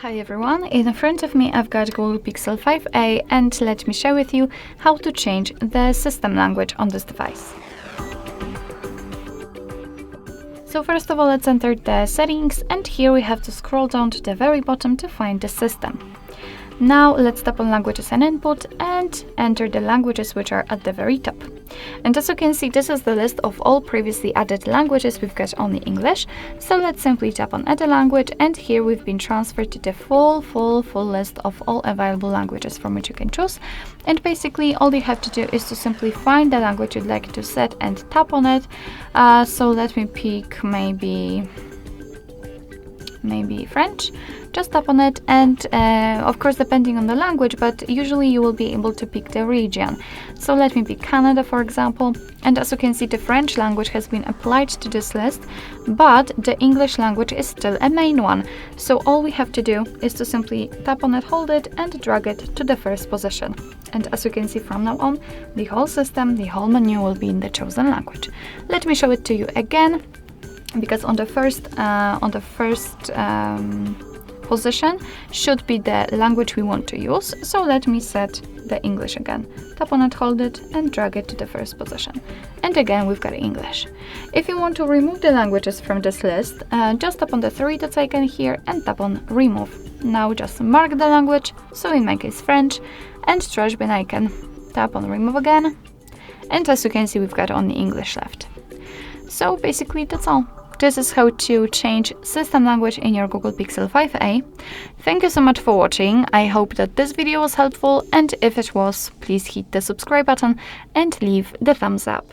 Hi everyone, in front of me I've got Google Pixel 5a and let me share with you how to change the system language on this device. So first of all, let's enter the settings, and here we have to scroll down to the very bottom to find the system. Now let's tap on languages and input and enter the languages which are at the very top. And as you can see, this is the list of all previously added languages. We've got only English, so let's simply tap on add a language, and here we've been transferred to the full list of all available languages from which you can choose. And basically all you have to do is to simply find the language you'd like to set and tap on it. So let me pick maybe French. Just tap on it, and of course depending on the language, but usually you will be able to pick the region. So let me pick Canada, for example, and as you can see, the French language has been applied to this list, but the English language is still a main one. So all we have to do is to simply tap on it, hold it, and drag it to the first position. And as you can see, from now on, the whole system, the whole menu will be in the chosen language. Let me show it to you again, because on the first position should be the language we want to use. So let me set the English again. Tap on it, hold it, and drag it to the first position. And again, we've got English. If you want to remove the languages from this list, just tap on the three dots icon here and tap on remove. Now just mark the language, so in my case French, and trash bin icon. Tap on remove again, and as you can see, we've got only English left. So basically that's all. This is how to change system language in your Google Pixel 5a. Thank you so much for watching. I hope that this video was helpful, and if it was, please hit the subscribe button and leave the thumbs up.